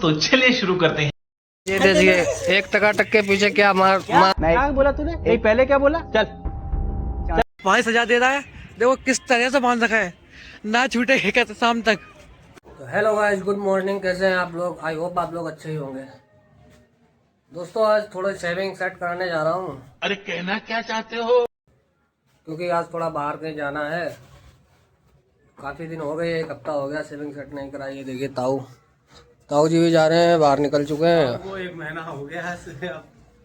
तो चलिए शुरू करते हैं। ये देखिए एक टकाटक के पीछे क्या मार क्या बोला तूने? एक पहले क्या बोला? चल भाई सजा दे रहा है। देखो किस तरह से बांध रखा है, ना छूटे कहते शाम तक। तो हेलो गाइस, गुड मॉर्निंग। कैसे हैं आप लोग? आई होप आप लोग अच्छे ही होंगे। दोस्तों आज थोड़ा शेविंग सेट कराने जा रहा हूँ, अरे कहना क्या चाहते हो? क्योंकि आज थोड़ा बाहर कहीं जाना है। काफी दिन हो गए, एक हफ्ता हो गया शेविंग सेट नहीं कराई है। देखिए ताऊ जी भी जा रहे हैं, बाहर निकल चुके हैं। वो 1 महीना हो गया है।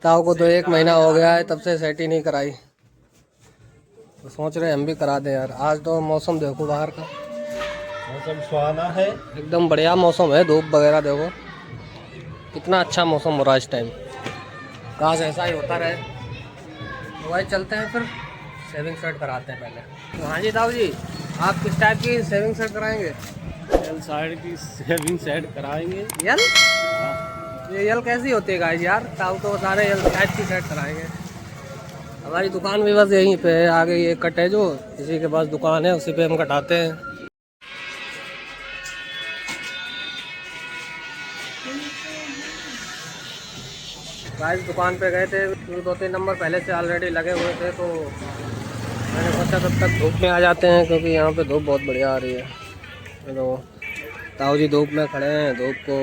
ताऊ को तो 1 महीना हो गया है, तब से सेट ही नहीं कराई। तो सोच रहे हम भी करा दें यार। आज तो मौसम देखो बाहर का, मौसम सुहाना है, एकदम बढ़िया मौसम है। धूप वगैरह देखो कितना अच्छा मौसम हो रहा है इस टाइम। काश ऐसा ही होता रहे। तो भाई चलते हैं फिर शेविंग सेट कराते हैं पहले। तो हाँ जी ताऊ जी, आप किस टाइप की शेविंग सेट कराएंगे? एल साइड की शेविंग सेट कराएंगे। यल? ये यल कैसी होती है गाइस यार? ताऊ तो सारे यल टाइप की सेट कराएंगे। हमारी दुकान भी बस यहीं पे है, आगे ये कट है जो, इसी के पास दुकान है, उसी पे हम कटाते हैं। गाइस दुकान पे गए थे, 2-3 नंबर पहले से ऑलरेडी लगे हुए थे, तो मैंने सोचा तब तक धूप में आ जाते हैं, क्योंकि यहाँ पे धूप बहुत बढ़िया आ रही है। तो ताऊ जी धूप में खड़े हैं, धूप को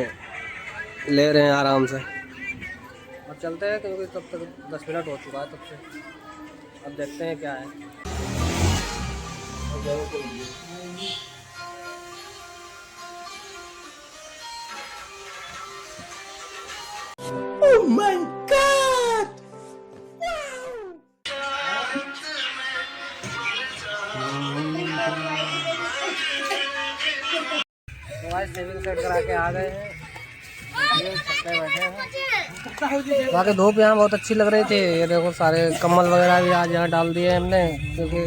ले रहे हैं आराम से। अब चलते हैं, क्योंकि तब तक 10 मिनट हो चुका है तब से। अब देखते हैं क्या है। Oh my God! तो भाई शेविंग सेट करा के आ गए हैं, ये छत पे बैठे हैं। बाकी धूप यहाँ बहुत अच्छी लग रही थी। ये देखो सारे कम्बल वगैरह भी आज यहाँ डाल दिए हमने, क्योंकि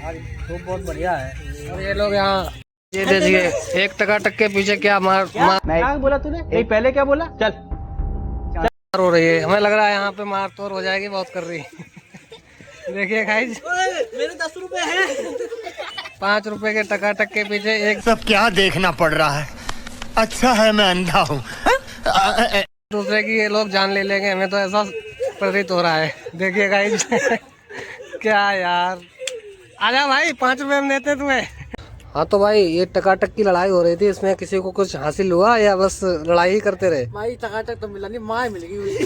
आज धूप बहुत बढ़िया है। और ये लोग यहाँ, ये देखिए एक टकाटक के पीछे क्या मार क्या बोला तूने? एक पहले क्या बोला? चल हो रही है। हमें लग रहा है यहाँ पे मार तोड़ हो जाएगी, बहुत कर रही है। देखिए गाइस, मेरे 10 रुपए हैं। 5 रुपए के टकाटक के पीछे एक सब क्या देखना पड़ रहा है। अच्छा है मैं अंधा हूँ। दूसरे की ये लोग जान ले लेंगे, हमें तो ऐसा प्रतीत हो रहा है। देखिए गाइस क्या यार, आजा भाई 5 रुपए में देते तुम्हें। हाँ तो भाई ये टकाटक की लड़ाई हो रही थी, इसमें किसी को कुछ हासिल हुआ या बस लड़ाई ही करते रहे? भाई टकाटक तो मिला नहीं, माँ मिल गई।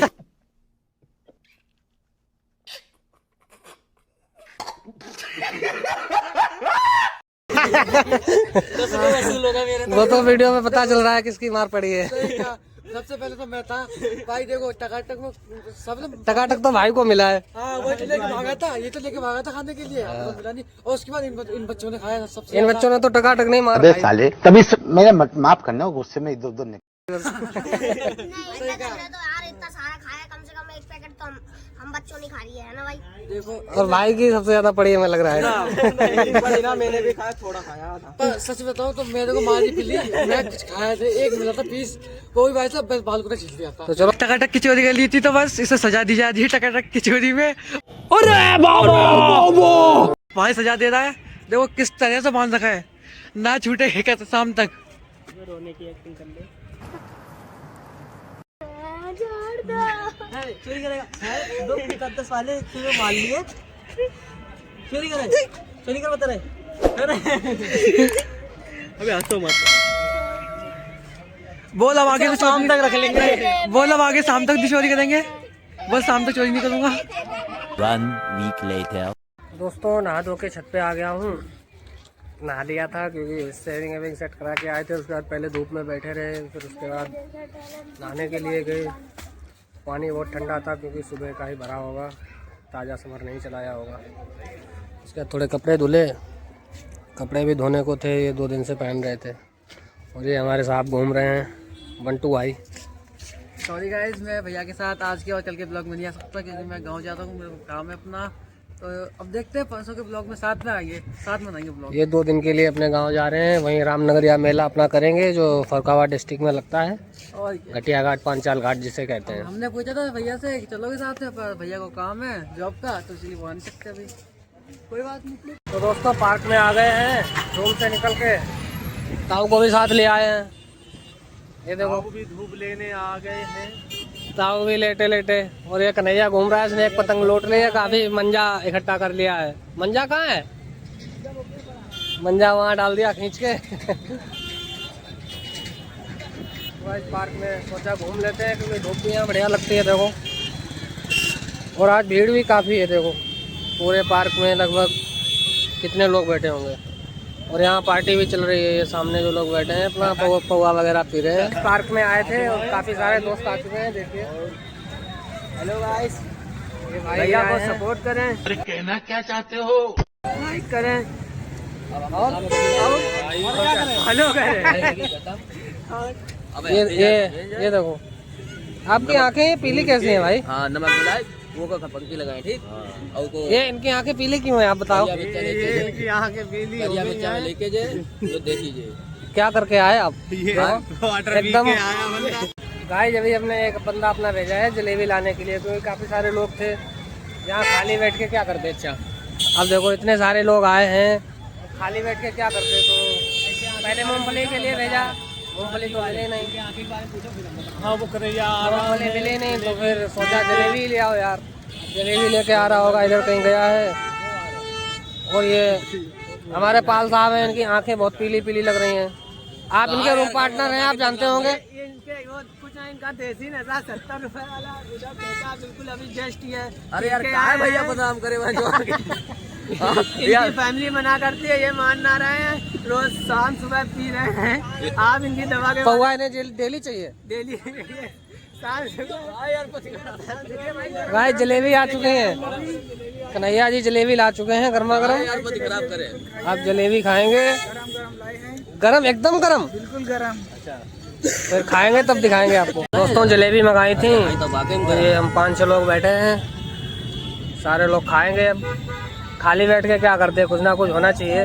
वो तो वीडियो में पता चल रहा है किसकी मार पड़ी है। सबसे पहले तो मैं था भाई। देखो टकाटक में सब टकाटक तो भाई को मिला है। हाँ वो तो लेके भागा था, ये तो लेके भागा था खाने के लिए, तो मिला नहीं। और उसके बाद इन बच्चों ने खाया सबसे। इन बच्चों ने तो टकाटक नहीं मारा। अबे साले तभी मेरे माफ करना, गुस्से में इधर उधर नहीं तो यार इतना सारा खाया, कम से कम 1 पैकेट तो हम बच्चों ने खा रही है ना भाई। देखो और भाई की सबसे ज्यादा पड़ी है, हमें लग रहा है। ना मैंने भी खाया, थोड़ा खाया था। पर सच बताऊं तो मेरे को मारी पिली, मैं कुछ खाया था, एक मिला था पीस, वो भी भाई साहब बस बाल को छील दिया था। तो चलो, टकाटक की चोरी कर ली थी तो बस इसे सजा दी जाती है टकाटक की चोरी में। अरे बाबा भाई सजा दे रहा है। देखो किस तरह से बांध रखा है, ना छूटे कहते शाम तक। रोने की एक्टिंग कर ले। चोरी करेगा 2 वाले मार लिए। चोरी कर बता रहे। अबे हंस तो मत। बोल अब आगे तो शाम तक रख लेंगे। बोल अब आगे शाम तक भी चोरी करेंगे, बस शाम तक चोरी नहीं करूंगा। 1 week later. दोस्तों नहा धो के छत पे आ गया हूँ। नहा लिया था, क्योंकि शेविंग वेविंग सेट करा के आए थे। उसके बाद पहले धूप में बैठे रहे, फिर उसके बाद नहाने के लिए गए। पानी बहुत ठंडा था, क्योंकि सुबह का ही भरा होगा, ताज़ा समर नहीं चलाया होगा। उसके बाद थोड़े कपड़े धुले, कपड़े भी धोने को थे, ये 2 दिन से पहन रहे थे। और ये हमारे साथ घूम रहे हैं बंटू भाई। सॉरी गाइस, मैं भैया के साथ आज के और कल के ब्लॉग में नहीं आ सकता, क्योंकि मैं गांव जाता हूँ, मेरा काम है अपना। तो अब देखते हैं परसों के ब्लॉग में साथ में आएंगे, साथ में बनाएंगे ब्लॉग। ये 2 दिन के लिए अपने गांव जा रहे हैं, वहीं रामनगरिया मेला अपना करेंगे, जो फरुखाबाद डिस्ट्रिक्ट में लगता है। और घटिया घाट, पांचाल घाट जिसे कहते हैं। हमने पूछा था भैया से कि चलोगे साथ में, पर भैया को काम है जॉब का, तो इसलिए वो आ नहीं सकते अभी। कोई बात नहीं। तो दोस्तों पार्क में आ गए हैं, रूम से निकल के। ताऊ को भी साथ ले आए हैं। ये देखो भी धूप लेने आ गए हैं। ताऊ भी लेटे लेटे, और ये कन्हैया घूम रहा है, इसने एक पतंग लौट लिया, काफी मंजा इकट्ठा कर लिया है। मंजा कहाँ है? मंजा वहाँ डाल दिया खींच के। तो इस पार्क में सोचा घूम लेते हैं, क्योंकि धूप भी यहाँ बढ़िया लगती है देखो, और आज भीड़ भी काफ़ी है देखो। पूरे पार्क में लगभग कितने लोग बैठे होंगे, और यहाँ पार्टी भी चल रही है। ये सामने जो लोग बैठे हैं अपना पौवा वगैरह पी रहे हैं। पार्क में आए थे और काफ़ी सारे दोस्त आ चुके हैं, देखिए। हेलो गाइस, भैया को सपोर्ट करें, अरे कहना क्या चाहते हो? लाइक करें और हेलो करें। ये देखो, आपकी आंखें पीली कैसी हैं भाई? हाँ, नमक मिलाए वो का पंक्ति लगाए, ठीक। और को ये इनकी आंखें पीली क्यों है आप बताओ? इनकी आंखें पीली हो गई हैं। लेके जे तो देखिए क्या करके आए आप? वाटर एकदम आया बंदा। गाइस अभी हमने एक बंदा अपना भेजा है जलेबी लाने के लिए, क्योंकि काफ़ी सारे लोग थे यहाँ, खाली बैठ के क्या करते। अच्छा अब देखो इतने सारे लोग आए हैं, खाली बैठ के क्या करते। तो पहले मूंगफली के लिए भेजा, मूंगफली तो मिले नहीं। हाँ वो कन्हैया मूंगफली मिले नहीं, तो फिर सोचा जलेबी ले आओ यार। जलेबी लेके आ रहा होगा, इधर कहीं गया है। और ये हमारे पाल साहब हैं, इनकी आंखें बहुत पीली पीली लग रही हैं। आप इनके रूम पार्टनर हैं, आप जानते होंगे। कुछ इनका देसी नशा 70 रुपए वाला उधर पैसा बिल्कुल अभी जस्ट ही है। अरे यार क्या है भैया बदनाम करे इनकी फैमिली मना करती है, ये मान ना रहे हैं, रोज शाम सुबह पी रहे हैं। आप इनकी दवा के पौवा इन्हें डेली चाहिए। डेली भाई जलेबी आ चुकी है, कन्हैया जी जलेबी ला चुके हैं गर्मा गर्म। खराब करे। आप जलेबी खाएंगे? गरम, एकदम गरम, बिल्कुल गरम। फिर खाएंगे तब दिखाएंगे आपको। दोस्तों जलेबी मंगाई थी, तो ये हम 5-6 लोग बैठे हैं, सारे लोग खाएंगे। अब खाली बैठ के क्या करते हैं, कुछ ना कुछ होना चाहिए,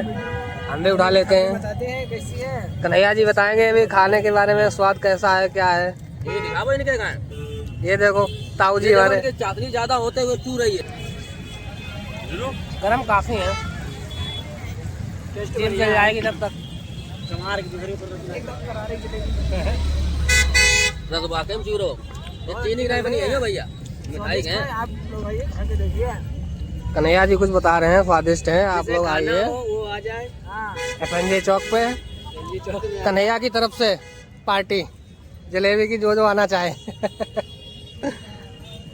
हम भी उठा लेते हैं। बताते हैं कैसी है। कन्हैया जी बताएंगे अभी खाने के बारे में, स्वाद कैसा है क्या है। ये दिखाओ इनके खाएं। ये देखो ताऊ जी हमारे चाटनी ज्यादा होते हुए चू रही है। गरम काफी है, चल जाएगी तब तक। रस वाकई में चूरो, ये चीनी की बनी है भैया, मिठाई है। आप लोग आइए, खा के देखिए। कन्हैया जी कुछ बता रहे हैं, स्वादिष्ट है, आप लोग आइए वो आ जाए। हाँ FNJ चौक पे। कन्हैया की तरफ से पार्टी, जलेबी की जो आना चाहे।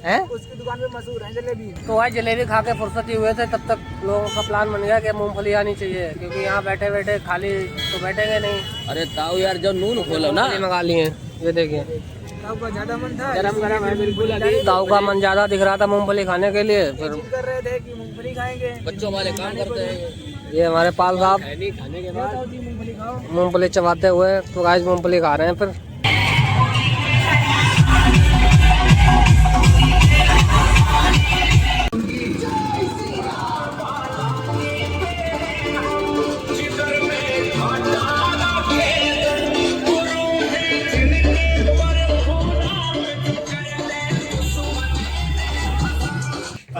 हैं? उसकी दुकान पे मशहूर है जलेबी। तो भाई जलेबी खा के फुर्सत ही हुए थे, तब तक लोगों का प्लान बन गया कि मूंगफली आनी चाहिए, क्योंकि यहाँ बैठे बैठे खाली तो बैठेंगे नहीं। अरे ताऊ यार जब नून खोलो ना, मूंगफली मंगा लिए, ये देखिए ताऊ का ज्यादा मन था, गरम गरम है बिल्कुल। अभी ताऊ का मन ज्यादा दिख रहा था मूंगफली खाने के लिए, फिर जिद कर रहे थे कि मूंगफली खाएंगे। बच्चों वाले काम करते हैं। ये हमारे पाल साहब खाने के बाद मूंगफली खाओ। मूंगफली चबाते हुए, तो गाइस मूंगफली खा रहे हैं। फिर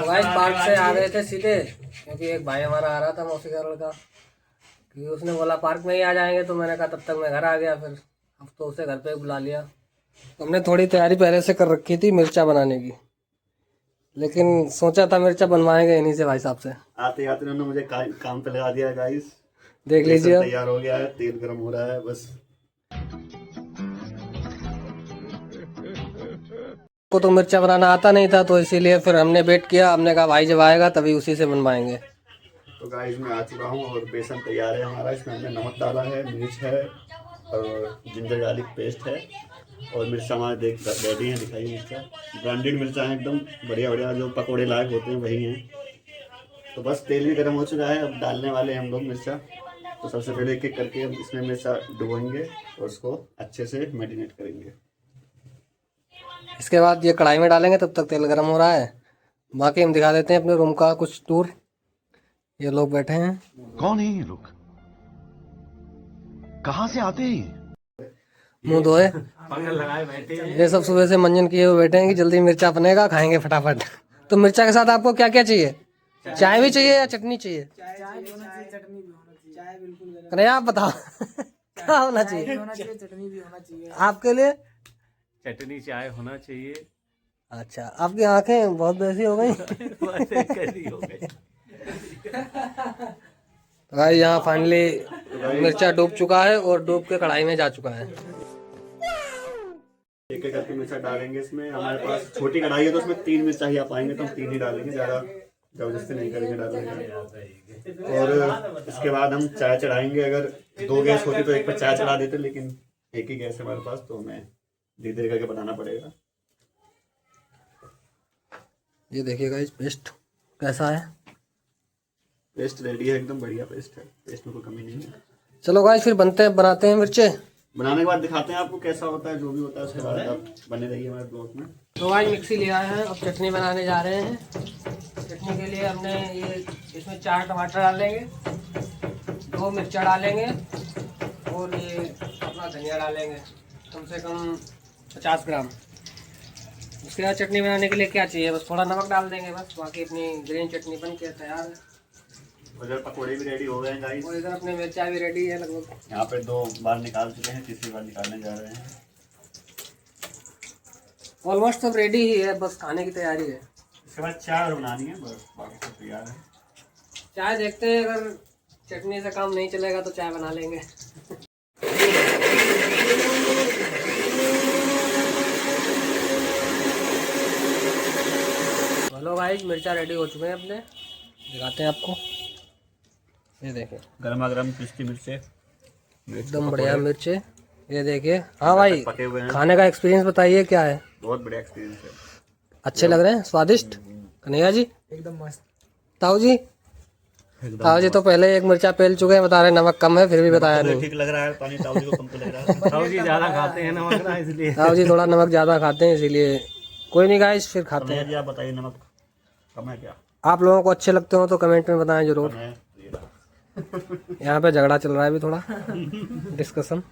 गाइस पार्क से आ गए थे सीधे, क्योंकि एक भाई हमारा आ रहा था मौसी का लड़का, क्योंकि उसने बोला पार्क में ही आ जाएंगे, तो मैंने कहा तब तक मैं घर आ गया। फिर अब तो उसे घर पे बुला लिया। हमने थोड़ी तैयारी पहले से कर रखी थी मिर्चा बनाने की, लेकिन सोचा था मिर्चा बनवाएंगे इन्हीं से भाई साहब से। आते आते उन्होंने मुझे काम पे लगा दिया गाइस। देख लीजिए अब। तैयार हो गया है, तेल गर्म हो रहा है बस। को तो मिर्चा बनाना आता नहीं था, तो इसीलिए फिर हमने वेट किया। हमने कहा भाई जब आएगा तभी उसी से बनवाएंगे। तो गाइस मैं आ चुका हूँ और बेसन तैयार है हमारा। इसमें हमने नमक डाला है, मिर्च है और जिंजर गार्लिक पेस्ट है, और मिर्चा हमारे देख रेडी है। दिखाइए मिर्चा, ब्रांडेड मिर्चा है एकदम बढ़िया बढ़िया, जो पकोड़े लायक होते हैं वही हैं। तो बस तेल भी गर्म हो चुका है, अब डालने वाले हैं हम लोग मिर्चा। तो सबसे पहले एक एक करके हम इसमें मिर्चा डुबोएंगे और उसको अच्छे से मैरिनेट करेंगे। इसके बाद ये कढ़ाई में डालेंगे, तब तक तेल गर्म हो रहा है। बाकी हम दिखा देते हैं अपने रूम का कुछ टूर। ये लोग बैठे हैं, कौन है ये लोग, कहाँ से आते हैं? मुंह धोए, ये सब सुबह से मंजन किए हुए बैठे हैं कि जल्दी मिर्चा बनेगा, खाएंगे फटाफट। तो मिर्चा के साथ आपको क्या क्या चाहिए? चाय भी चाहिए या चटनी चाहिए? अरे आप बताओ क्या होना चाहिए? होना चाहिए, चटनी भी होना चाहिए। आपके लिए? चटनी चाय होना चाहिए। अच्छा, आपकी आंखें बहुत वैसी हो गई। बस एक करी हो गई। भाई यहाँ फाइनली मिर्चा डूब चुका है और डूब के कढ़ाई में जा चुका है। एक एक करके मिर्चा डालेंगे इसमें। हमारे पास छोटी कढ़ाई है तो उसमें 3 मिर्चा ही आ पाएंगे, तो हम 3 ही डालेंगे, ज़्यादा जबरदस्ती नहीं करेंगे डालेंगे। और इसके बाद हम चाय चढ़ाएंगे। अगर 2 गैस होती तो एक पर चाय चढ़ा देते, लेकिन एक ही गैस है हमारे पास, तो हमें धीरे धीरे करके बनाना पड़ेगा। ये देखिएगा इस पेस्ट कैसा है। पेस्ट रेडी है, एकदम बढ़िया पेस्ट है, पेस्ट में कोई कमी नहीं है। चलो गाइस फिर बनाते हैं मिर्चे। बनाने के बाद दिखाते हैं आपको कैसा होता है, जो भी होता है उसके बाद आप बने रहिए हमारे ब्लॉग में। तो आज मिक्सी लिया है, अब चटनी बनाने जा रहे हैं। चटनी के लिए हमने ये इसमें 4 टमाटर डालेंगे, 2 मिर्चा डालेंगे और ये अपना धनिया डालेंगे कम से कम 50 ग्राम। उसके बाद चटनी बनाने के लिए क्या चाहिए, बस थोड़ा नमक डाल देंगे बस, बाकी अपनी ग्रीन चटनी बन के तैयार है। उधर पकौड़े भी रेडी हो गए हैं गाइस, और इधर अपने मिर्चा भी रेडी है लगभग। यहाँ पे 2 बार निकाल चुके हैं, तीसरी बार निकालने जा रहे हैं। ऑलमोस्ट सब रेडी ही है, बस खाने की तैयारी है। इसके बाद चाय बनानी है, बस बाकी सब तैयार है। चाय देखते हैं, अगर चटनी से काम नहीं चलेगा तो चाय बना लेंगे। हेलो गाइस, मिर्चा रेडी हो चुके हैं अपने, दिखाते हैं आपको। ये देखिए गर्मा गर्म क्रिस्पी मिर्चे, एकदम बढ़िया मिर्चे, ये देखिए। हाँ भाई, पके हुए हैं। खाने का एक्सपीरियंस बताइए क्या है? बहुत बढ़िया एक्सपीरियंस है, अच्छे लग रहे हैं, स्वादिष्ट। कन्हैया जी? एकदम मस्त। ताऊ जी? ताऊ जी तो पहले एक मिर्चा पेल चुके हैं, बता रहे नमक कम है, फिर भी बताया नहीं। ठीक लग रहा है, पानी ताऊ जी को कम तो लग रहा है। ताऊ जी ज्यादा खाते हैं नमक ना, इसलिए। ताऊ जी थोड़ा नमक ज़्यादा खाते हैं, इसीलिए। कोई नहीं गाइस, फिर खाते हैं। जी आप बताइए नमक कम है क्या? आप लोगों को अच्छे लगते हो तो कमेंट में बताएं जरूर। कम है, ये रहा। यहाँ पे झगड़ा चल रहा है अभी थोड़ा डिस्कशन।